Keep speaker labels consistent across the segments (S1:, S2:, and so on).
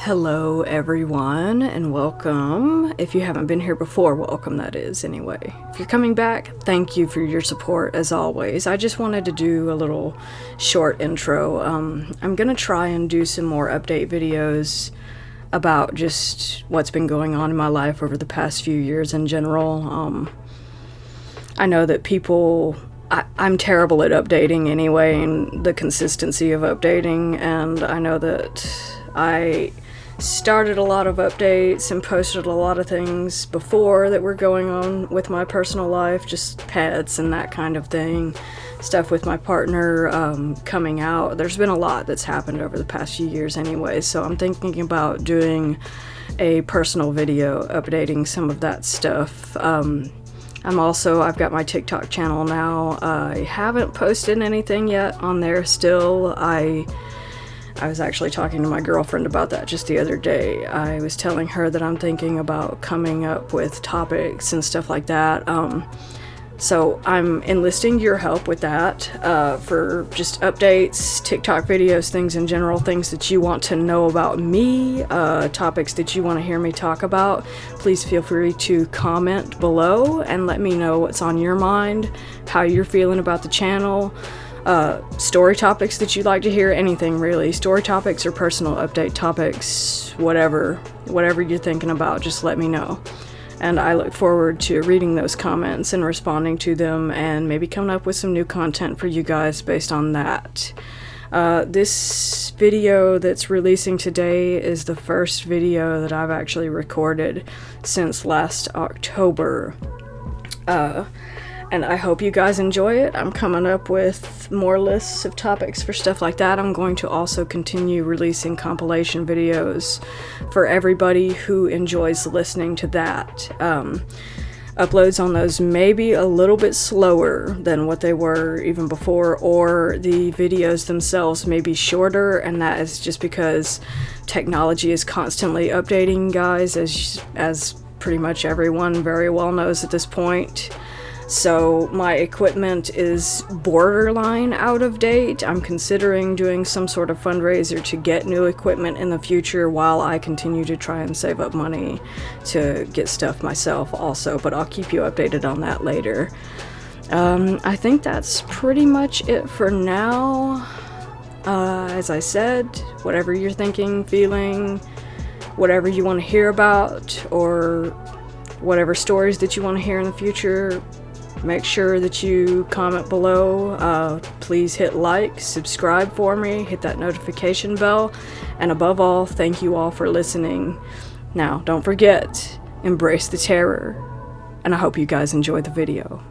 S1: Hello everyone and welcome. If you haven't been here before, welcome that is anyway. If you're coming back, thank you for your support as always. I just wanted to do a little short intro. I'm gonna try and do some more update videos about just what's been going on in my life over the past few years in general. I know that I'm terrible at updating anyway, and the consistency of updating, and I know that I started a lot of updates and posted a lot of things before that were going on with my personal life, just pets and that kind of thing, stuff with my partner coming out. There's been a lot that's happened over the past few years anyway, so I'm thinking about doing a personal video updating some of that stuff. I've got my TikTok channel now. I haven't posted anything yet on there still. I was actually talking to my girlfriend about that just the other day. I was telling her that I'm thinking about coming up with topics and stuff like that. So I'm enlisting your help with that for just updates, TikTok videos, things in general, things that you want to know about me, topics that you want to hear me talk about. Please feel free to comment below and let me know what's on your mind, how you're feeling about the channel. Story topics that you'd like to hear, anything really. Story topics or personal update topics, whatever you're thinking about, just let me know. And I look forward to reading those comments and responding to them and maybe coming up with some new content for you guys based on that. This video that's releasing today is the first video that I've actually recorded since last October. And I hope you guys enjoy it. I'm coming up with more lists of topics for stuff like that. I'm going to also continue releasing compilation videos for everybody who enjoys listening to that. Uploads on those may be a little bit slower than what they were even before, or the videos themselves may be shorter, and that is just because technology is constantly updating, guys, as pretty much everyone very well knows at this point. So my equipment is borderline out of date. I'm considering doing some sort of fundraiser to get new equipment in the future while I continue to try and save up money to get stuff myself also, but I'll keep you updated on that later. I think that's pretty much it for now. As I said, whatever you're thinking, feeling, whatever you want to hear about, or whatever stories that you want to hear in the future, make sure that you comment below. Please hit like, subscribe for me, hit that notification bell, and above all, thank you all for listening. Now, don't forget, embrace the terror, and I hope you guys enjoy the video.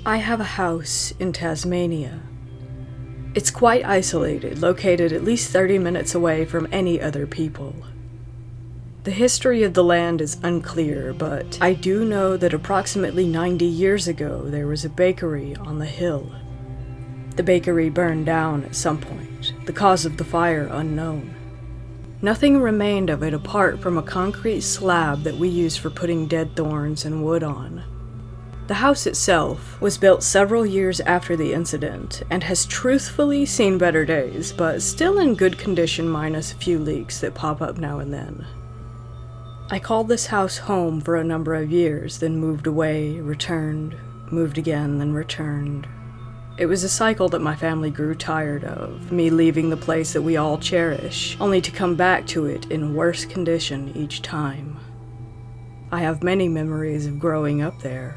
S1: I have a house in Tasmania. It's quite isolated, located at least 30 minutes away from any other people. The history of the land is unclear, but I do know that approximately 90 years ago there was a bakery on the hill. The bakery burned down at some point, the cause of the fire unknown. Nothing remained of it apart from a concrete slab that we use for putting dead thorns and wood on. The house itself was built several years after the incident and has truthfully seen better days, but still in good condition minus a few leaks that pop up now and then. I called this house home for a number of years, then moved away, returned, moved again, then returned. It was a cycle that my family grew tired of, me leaving the place that we all cherish, only to come back to it in worse condition each time. I have many memories of growing up there.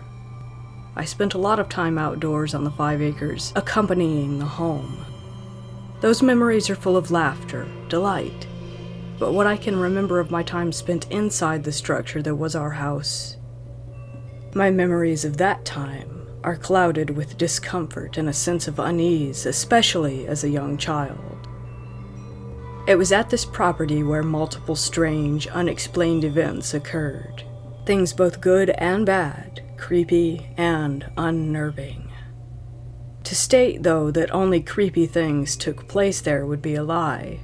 S1: I spent a lot of time outdoors on the 5 acres, accompanying the home. Those memories are full of laughter, delight, but what I can remember of my time spent inside the structure that was our house, my memories of that time are clouded with discomfort and a sense of unease, especially as a young child. It was at this property where multiple strange, unexplained events occurred. Things both good and bad, creepy and unnerving. To state, though, that only creepy things took place there would be a lie.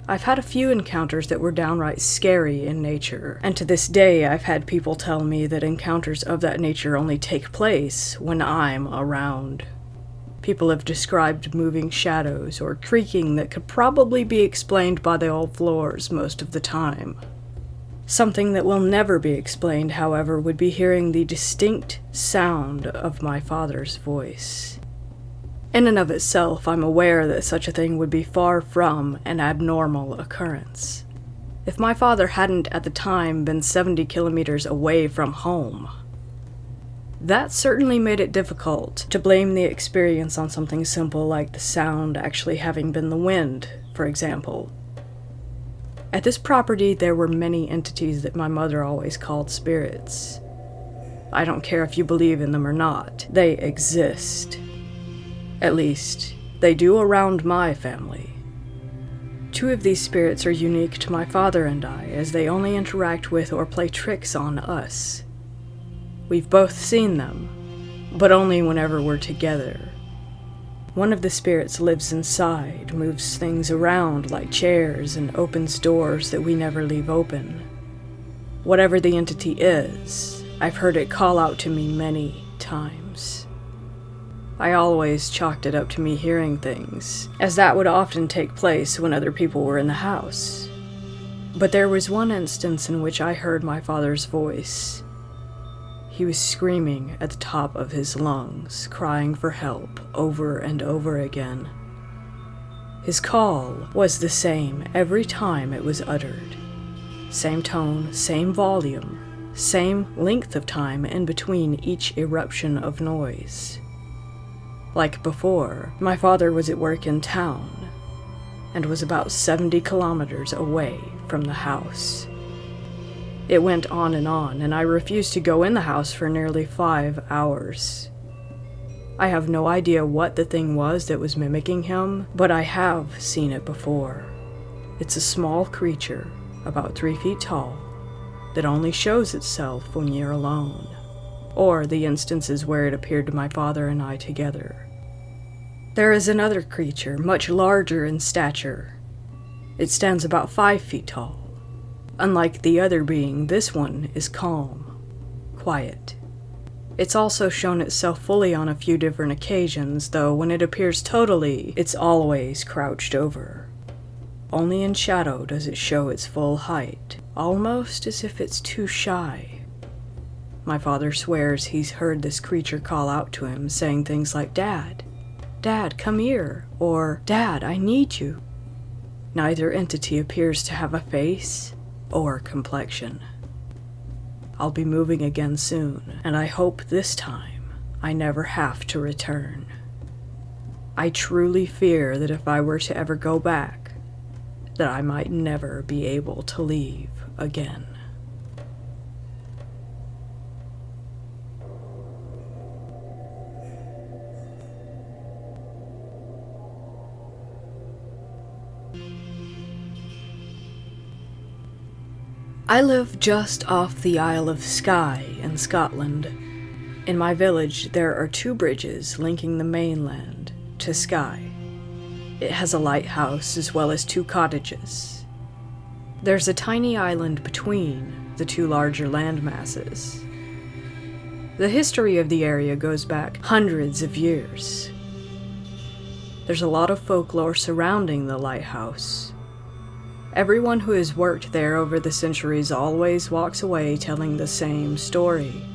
S1: I've had a few encounters that were downright scary in nature, and to this day I've had people tell me that encounters of that nature only take place when I'm around. People have described moving shadows or creaking that could probably be explained by the old floors most of the time. Something that will never be explained, however, would be hearing the distinct sound of my father's voice. In and of itself, I'm aware that such a thing would be far from an abnormal occurrence. If my father hadn't at the time been 70 kilometers away from home, that certainly made it difficult to blame the experience on something simple like the sound actually having been the wind, for example. At this property, there were many entities that my mother always called spirits. I don't care if you believe in them or not, they exist. At least, they do around my family. 2 of these spirits are unique to my father and I, as they only interact with or play tricks on us. We've both seen them, but only whenever we're together. One of the spirits lives inside, moves things around like chairs, and opens doors that we never leave open. Whatever the entity is, I've heard it call out to me many times. I always chalked it up to me hearing things, as that would often take place when other people were in the house. But there was one instance in which I heard my father's voice. He was screaming at the top of his lungs, crying for help over and over again. His call was the same every time it was uttered. Same tone, same volume, same length of time in between each eruption of noise. Like before, my father was at work in town, and was about 70 kilometers away from the house. It went on, and I refused to go in the house for nearly 5 hours. I have no idea what the thing was that was mimicking him, but I have seen it before. It's a small creature, about 3 feet tall, that only shows itself when you're alone, or the instances where it appeared to my father and I together. There is another creature, much larger in stature. It stands about 5 feet tall. Unlike the other being, this one is calm, quiet. It's also shown itself fully on a few different occasions, though when it appears totally, it's always crouched over. Only in shadow does it show its full height, almost as if it's too shy. My father swears he's heard this creature call out to him, saying things like, "Dad, Dad, come here," or "Dad, I need you." Neither entity appears to have a face or complexion. I'll be moving again soon, and I hope this time I never have to return. I truly fear that if I were to ever go back, that I might never be able to leave again. I live just off the Isle of Skye in Scotland. In my village, there are 2 bridges linking the mainland to Skye. It has a lighthouse as well as 2 cottages. There's a tiny island between the 2 larger land masses. The history of the area goes back hundreds of years. There's a lot of folklore surrounding the lighthouse. Everyone who has worked there over the centuries always walks away telling the same story.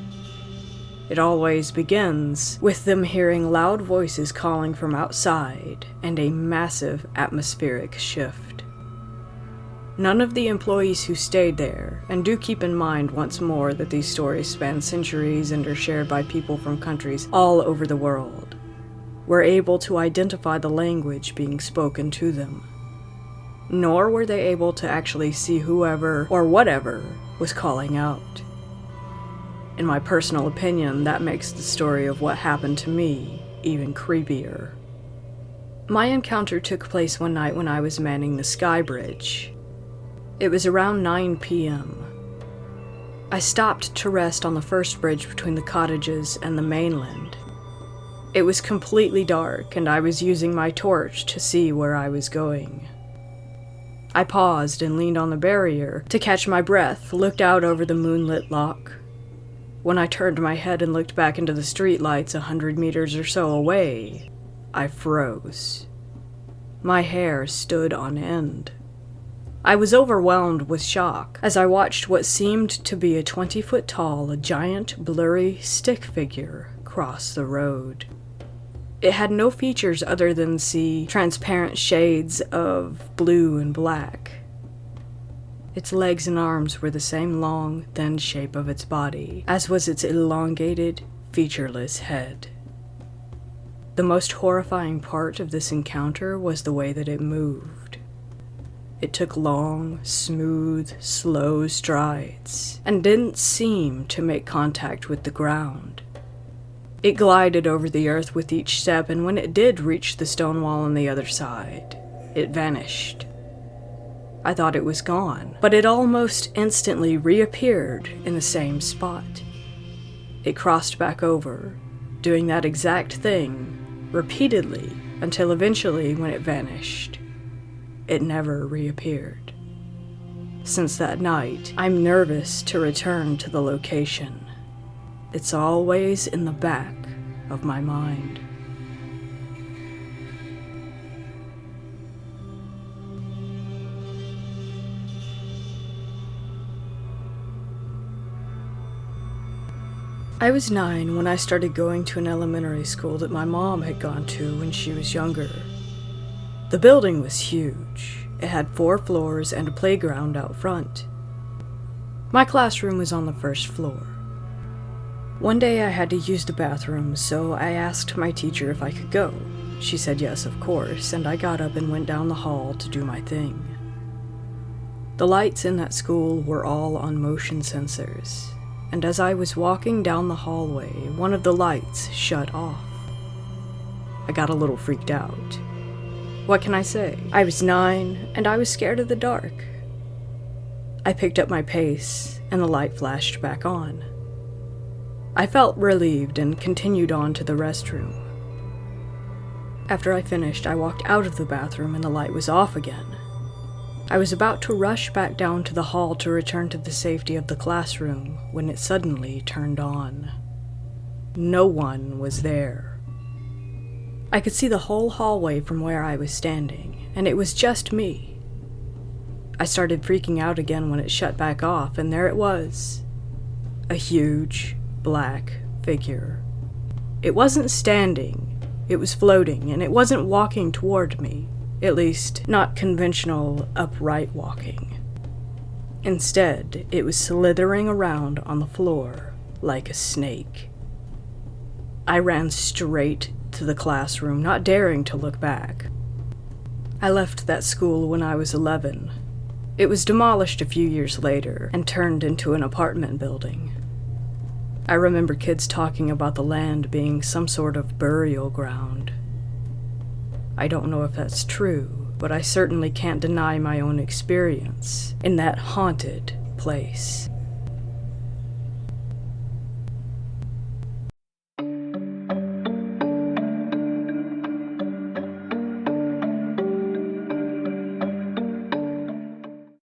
S1: It always begins with them hearing loud voices calling from outside and a massive atmospheric shift. None of the employees who stayed there, and do keep in mind once more that these stories span centuries and are shared by people from countries all over the world, were able to identify the language being spoken to them. Nor were they able to actually see whoever or whatever was calling out. In my personal opinion, that makes the story of what happened to me even creepier. My encounter took place one night when I was manning the Skye Bridge. It was around 9 p.m. I stopped to rest on the first bridge between the cottages and the mainland. It was completely dark, and I was using my torch to see where I was going. I paused and leaned on the barrier to catch my breath, looked out over the moonlit loch. When I turned my head and looked back into the streetlights 100 meters or so away, I froze. My hair stood on end. I was overwhelmed with shock as I watched what seemed to be a 20-foot-tall, giant, blurry stick figure cross the road. It had no features other than transparent shades of blue and black. Its legs and arms were the same long, thin shape of its body, as was its elongated, featureless head. The most horrifying part of this encounter was the way that it moved. It took long, smooth, slow strides, and didn't seem to make contact with the ground. It glided over the earth with each step, and when it did reach the stone wall on the other side, it vanished. I thought it was gone, but it almost instantly reappeared in the same spot. It crossed back over, doing that exact thing repeatedly until eventually, when it vanished, it never reappeared. Since that night, I'm nervous to return to the location. It's always in the back of my mind. I was 9 when I started going to an elementary school that my mom had gone to when she was younger. The building was huge. It had 4 floors and a playground out front. My classroom was on the first floor. One day I had to use the bathroom, so I asked my teacher if I could go. She said yes, of course, and I got up and went down the hall to do my thing. The lights in that school were all on motion sensors, and as I was walking down the hallway, one of the lights shut off. I got a little freaked out. What can I say? I was 9, and I was scared of the dark. I picked up my pace, and the light flashed back on. I felt relieved and continued on to the restroom. After I finished, I walked out of the bathroom and the light was off again. I was about to rush back down to the hall to return to the safety of the classroom when it suddenly turned on. No one was there. I could see the whole hallway from where I was standing, and it was just me. I started freaking out again when it shut back off, and there it was. A huge, black figure. It wasn't standing, it was floating, and it wasn't walking toward me, at least not conventional upright walking. Instead, it was slithering around on the floor like a snake. I ran straight to the classroom, not daring to look back. I left that school when I was 11. It was demolished a few years later and turned into an apartment building. I remember kids talking about the land being some sort of burial ground. I don't know if that's true, but I certainly can't deny my own experience in that haunted place.